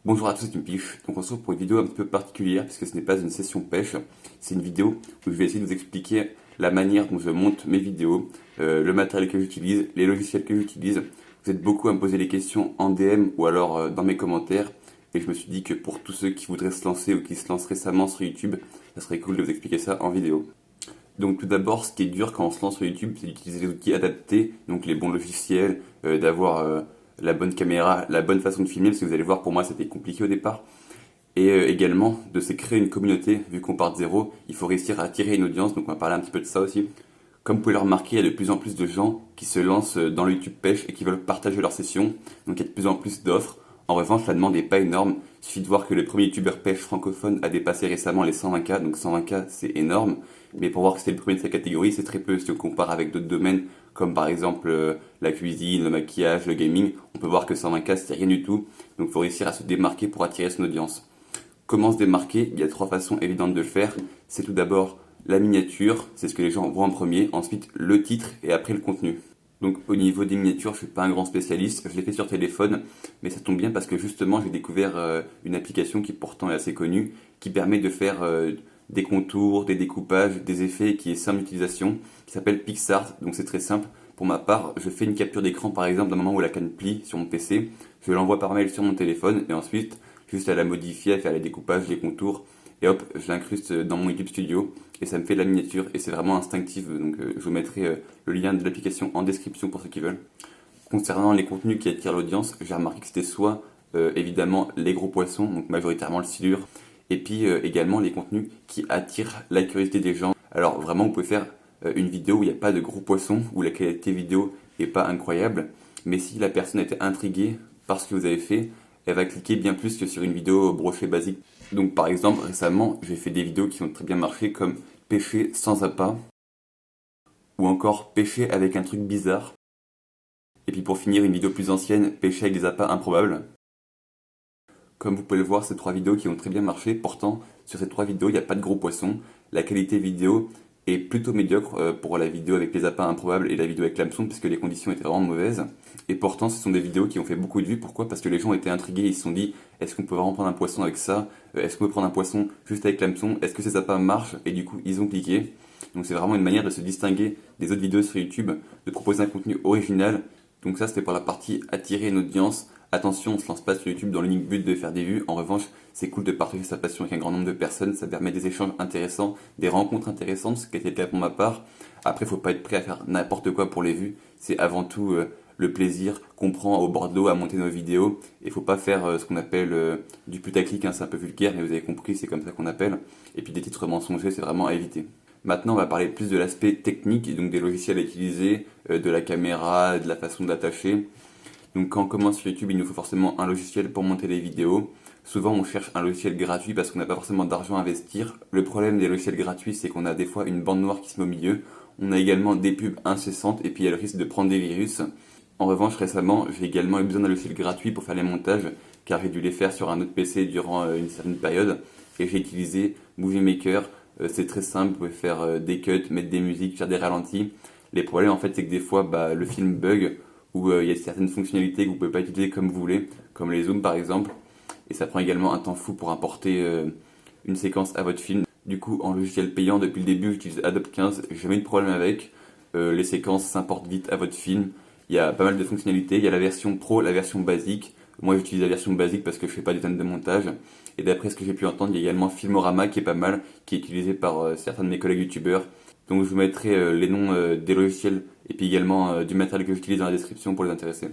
Bonjour à tous, c'est Piche. Donc on se retrouve pour une vidéo un petit peu particulière puisque ce n'est pas une session pêche, c'est une vidéo où je vais essayer de vous expliquer la manière dont je monte mes vidéos, le matériel que j'utilise, les logiciels que j'utilise. Vous êtes beaucoup à me poser les questions en DM ou alors dans mes commentaires et je me suis dit que pour tous ceux qui voudraient se lancer ou qui se lancent récemment sur YouTube, ça serait cool de vous expliquer ça en vidéo. Donc tout d'abord, ce qui est dur quand on se lance sur YouTube, c'est d'utiliser les outils adaptés, donc les bons logiciels, d'avoir la bonne caméra, la bonne façon de filmer, parce que vous allez voir, pour moi, c'était compliqué au départ. Et également, de se créer une communauté, vu qu'on part de zéro, il faut réussir à attirer une audience, donc on va parler un petit peu de ça aussi. Comme vous pouvez le remarquer, il y a de plus en plus de gens qui se lancent dans le YouTube pêche et qui veulent partager leurs sessions, donc il y a de plus en plus d'offres. En revanche, la demande n'est pas énorme. Il suffit de voir que le premier YouTuber pêche francophone a dépassé récemment les 120K, donc 120K c'est énorme. Mais pour voir que c'est le premier de sa catégorie, c'est très peu si on compare avec d'autres domaines, comme par exemple la cuisine, le maquillage, le gaming. On peut voir que 120K c'est rien du tout, donc il faut réussir à se démarquer pour attirer son audience. Comment se démarquer? Il y a trois façons évidentes de le faire. C'est tout d'abord la miniature, c'est ce que les gens voient en premier, ensuite le titre et après le contenu. Donc au niveau des miniatures, je suis pas un grand spécialiste, je l'ai fait sur téléphone, mais ça tombe bien parce que justement j'ai découvert une application qui pourtant est assez connue, qui permet de faire des contours, des découpages, des effets, qui est simple d'utilisation, qui s'appelle PixArt, donc c'est très simple. Pour ma part, je fais une capture d'écran par exemple d'un moment où la canne plie sur mon PC, je l'envoie par mail sur mon téléphone et ensuite juste à la modifier, à faire les découpages, les contours, et hop, je l'incruste dans mon YouTube Studio, et ça me fait de la miniature, et c'est vraiment instinctif, donc je vous mettrai le lien de l'application en description pour ceux qui veulent. Concernant les contenus qui attirent l'audience, j'ai remarqué que c'était soit évidemment les gros poissons, donc majoritairement le silure, et puis également les contenus qui attirent la curiosité des gens. Alors vraiment, vous pouvez faire une vidéo où il n'y a pas de gros poissons, où la qualité vidéo n'est pas incroyable, mais si la personne était intriguée par ce que vous avez fait, elle va cliquer bien plus que sur une vidéo brochée basique. Donc par exemple, récemment, j'ai fait des vidéos qui ont très bien marché comme pêcher sans appât, ou encore pêcher avec un truc bizarre. Et puis pour finir, une vidéo plus ancienne, pêcher avec des appâts improbables. Comme vous pouvez le voir, ces trois vidéos qui ont très bien marché, pourtant, sur ces trois vidéos, il n'y a pas de gros poissons. La qualité vidéo est plutôt médiocre pour la vidéo avec les appâts improbables et la vidéo avec l'hameçon, puisque les conditions étaient vraiment mauvaises. Et pourtant, ce sont des vidéos qui ont fait beaucoup de vues. Pourquoi? Parce que les gens étaient intrigués, ils se sont dit, est-ce qu'on peut vraiment prendre un poisson avec ça? Est-ce qu'on peut prendre un poisson juste avec l'hameçon? Est-ce que ces appâts marchent? Et du coup, ils ont cliqué. Donc c'est vraiment une manière de se distinguer des autres vidéos sur YouTube, de proposer un contenu original. Donc ça, c'était pour la partie attirer une audience. Attention, on se lance pas sur YouTube dans l'unique but de faire des vues. En revanche, c'est cool de partager sa passion avec un grand nombre de personnes. Ça permet des échanges intéressants, des rencontres intéressantes, ce qui a été le cas pour ma part. Après, faut pas être prêt à faire n'importe quoi pour les vues. C'est avant tout le plaisir qu'on prend au bord de l'eau à monter nos vidéos. Et faut pas faire ce qu'on appelle du putaclic, hein, c'est un peu vulgaire, mais vous avez compris, c'est comme ça qu'on appelle. Et puis des titres mensongers, c'est vraiment à éviter. Maintenant, on va parler plus de l'aspect technique, et donc des logiciels à utiliser, de la caméra, de la façon de l'attacher. Donc quand on commence sur YouTube, il nous faut forcément un logiciel pour monter des vidéos. Souvent, on cherche un logiciel gratuit parce qu'on n'a pas forcément d'argent à investir. Le problème des logiciels gratuits, c'est qu'on a des fois une bande noire qui se met au milieu. On a également des pubs incessantes et puis il y a le risque de prendre des virus. En revanche, récemment, j'ai également eu besoin d'un logiciel gratuit pour faire les montages, car j'ai dû les faire sur un autre PC durant une certaine période. Et j'ai utilisé Movie Maker. C'est très simple, vous pouvez faire des cuts, mettre des musiques, faire des ralentis. Les problèmes, en fait, c'est que des fois, le film bug où il y a certaines fonctionnalités que vous pouvez pas utiliser comme vous voulez, comme les zooms par exemple, et ça prend également un temps fou pour importer une séquence à votre film. Du coup, en logiciel payant, depuis le début, j'utilise Adobe 15, j'ai jamais eu de problème avec. Les séquences s'importent vite à votre film. Il y a pas mal de fonctionnalités. Il y a la version pro, la version basique. Moi, j'utilise la version basique parce que je fais pas des tonnes de montage. Et d'après ce que j'ai pu entendre, il y a également Filmorama qui est pas mal, qui est utilisé par certains de mes collègues youtubeurs. Donc je vous mettrai les noms des logiciels et puis également du matériel que j'utilise dans la description pour les intéresser.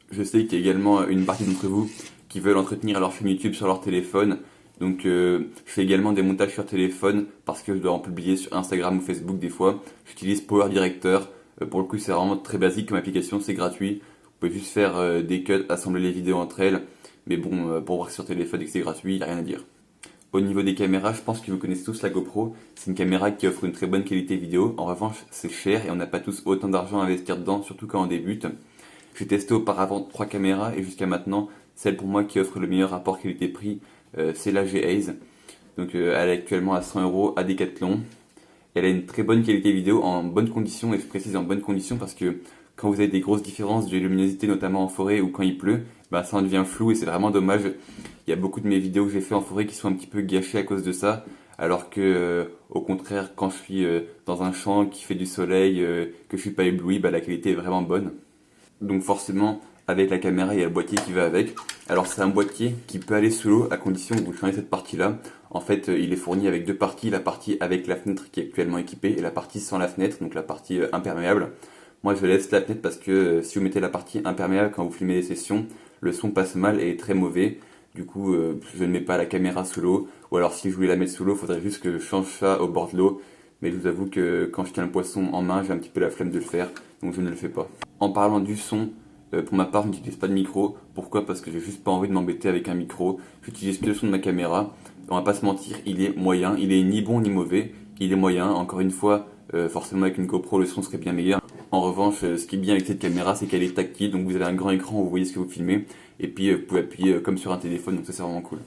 Je sais qu'il y a également une partie d'entre vous qui veulent entretenir leur chaîne YouTube sur leur téléphone. Donc je fais également des montages sur téléphone parce que je dois en publier sur Instagram ou Facebook des fois. J'utilise Power Director. Pour le coup, c'est vraiment très basique comme application, c'est gratuit. Vous pouvez juste faire des cuts, assembler les vidéos entre elles. Mais bon, pour voir sur téléphone et que c'est gratuit, il n'y a rien à dire. Au niveau des caméras, je pense que vous connaissez tous la GoPro. C'est une caméra qui offre une très bonne qualité vidéo. En revanche, c'est cher et on n'a pas tous autant d'argent à investir dedans, surtout quand on débute. J'ai testé auparavant trois caméras et jusqu'à maintenant, celle pour moi qui offre le meilleur rapport qualité-prix, c'est la G-Haze. Donc elle est actuellement à 100 € à Decathlon. Elle a une très bonne qualité vidéo en bonnes conditions, et je précise en bonnes conditions parce que quand vous avez des grosses différences de luminosité, notamment en forêt ou quand il pleut, ça en devient flou et c'est vraiment dommage. Il y a beaucoup de mes vidéos que j'ai fait en forêt qui sont un petit peu gâchées à cause de ça. Alors que, au contraire, quand je suis dans un champ qui fait du soleil, que je suis pas ébloui, bah, la qualité est vraiment bonne. Donc forcément, avec la caméra, il y a le boîtier qui va avec. Alors c'est un boîtier qui peut aller sous l'eau à condition que vous changez cette partie-là. En fait, il est fourni avec deux parties, la partie avec la fenêtre qui est actuellement équipée et la partie sans la fenêtre, donc la partie imperméable. Moi je laisse la fenêtre parce que si vous mettez la partie imperméable quand vous filmez des sessions, le son passe mal et est très mauvais. Du coup, je ne mets pas la caméra sous l'eau. Ou alors si je voulais la mettre sous l'eau, il faudrait juste que je change ça au bord de l'eau. Mais je vous avoue que quand je tiens le poisson en main, j'ai un petit peu la flemme de le faire, donc je ne le fais pas. En parlant du son, pour ma part, je n'utilise pas de micro. Pourquoi? Parce que j'ai juste pas envie de m'embêter avec un micro. J'utilise que le son de ma caméra. On va pas se mentir, il est moyen. Il est ni bon ni mauvais. Il est moyen. Encore une fois, forcément avec une GoPro, le son serait bien meilleur. En revanche, ce qui est bien avec cette caméra, c'est qu'elle est tactile. Donc vous avez un grand écran où vous voyez ce que vous filmez. Et puis vous pouvez appuyer comme sur un téléphone. Donc ça, c'est vraiment cool.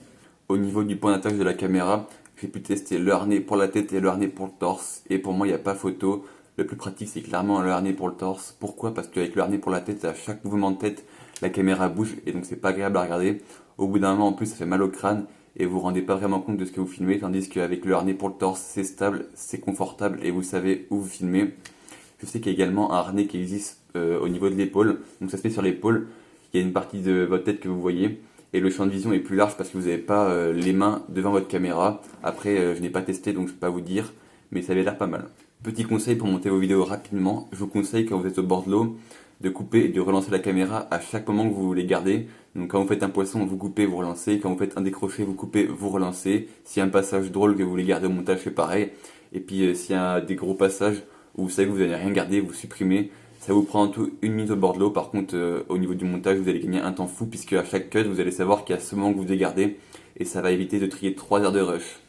Au niveau du point d'attache de la caméra, j'ai pu tester le harnais pour la tête et le harnais pour le torse. Et pour moi, il n'y a pas photo. Le plus pratique, c'est clairement le harnais pour le torse. Pourquoi? Parce qu'avec le harnais pour la tête, à chaque mouvement de tête, la caméra bouge et donc c'est pas agréable à regarder. Au bout d'un moment, en plus, ça fait mal au crâne et vous vous rendez pas vraiment compte de ce que vous filmez. Tandis qu'avec le harnais pour le torse, c'est stable, c'est confortable et vous savez où vous filmez. Je sais qu'il y a également un harnais qui existe au niveau de l'épaule. Donc ça se met sur l'épaule. Il y a une partie de votre tête que vous voyez. Et le champ de vision est plus large parce que vous n'avez pas les mains devant votre caméra. Après, je n'ai pas testé donc je peux pas vous dire, mais ça avait l'air pas mal. Petit conseil pour monter vos vidéos rapidement, je vous conseille quand vous êtes au bord de l'eau de couper et de relancer la caméra à chaque moment que vous voulez garder. Donc quand vous faites un poisson, vous coupez, vous relancez. Quand vous faites un décroché, vous coupez, vous relancez. S'il y a un passage drôle que vous voulez garder au montage, c'est pareil. Et puis s'il y a des gros passages où vous savez que vous n'allez rien garder, vous supprimez. Ça vous prend en tout 1 minute au bord de l'eau. Par contre, au niveau du montage, vous allez gagner un temps fou puisque à chaque cut, vous allez savoir qu'il y a ce moment que vous devez garder et ça va éviter de trier 3 heures de rush.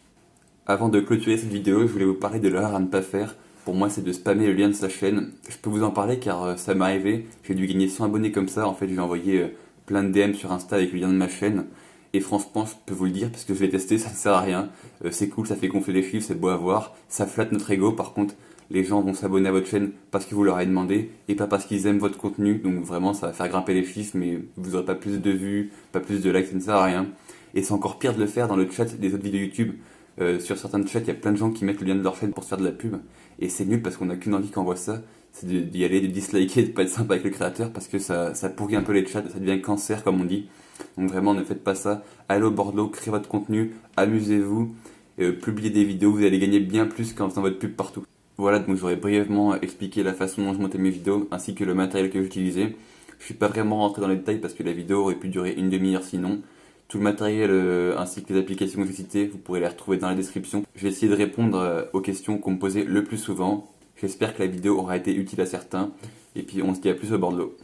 Avant de clôturer cette vidéo, je voulais vous parler de l'erreur à ne pas faire. Pour moi, c'est de spammer le lien de sa chaîne. Je peux vous en parler car ça m'est arrivé. J'ai dû gagner 100 abonnés comme ça. En fait, j'ai envoyé plein de DM sur Insta avec le lien de ma chaîne. Et franchement, je peux vous le dire parce que je l'ai testé, ça ne sert à rien. C'est cool, ça fait gonfler les chiffres, c'est beau à voir. Ça flatte notre ego. Par contre, les gens vont s'abonner à votre chaîne parce que vous leur avez demandé et pas parce qu'ils aiment votre contenu. Donc vraiment, ça va faire grimper les chiffres, mais vous n'aurez pas plus de vues, pas plus de likes, ça ne sert à rien. Et c'est encore pire de le faire dans le chat des autres vidéos YouTube. Sur certains chats, il y a plein de gens qui mettent le lien de leur chaîne pour se faire de la pub. Et c'est nul parce qu'on n'a qu'une envie quand on voit ça, c'est d'y aller, de disliker, de pas être sympa avec le créateur parce que ça pourrit un peu les chats, ça devient cancer comme on dit. Donc vraiment, ne faites pas ça. Allez au bord de l'eau, créez votre contenu, amusez-vous, publiez des vidéos, vous allez gagner bien plus qu'en faisant votre pub partout. Voilà, donc j'aurais brièvement expliqué la façon dont je montais mes vidéos ainsi que le matériel que j'utilisais. Je suis pas vraiment rentré dans les détails parce que la vidéo aurait pu durer une demi-heure sinon. Tout le matériel ainsi que les applications que j'ai citées, vous pourrez les retrouver dans la description. Je vais essayer de répondre aux questions qu'on me posait le plus souvent. J'espère que la vidéo aura été utile à certains. Et puis on se dit à plus au bord de l'eau.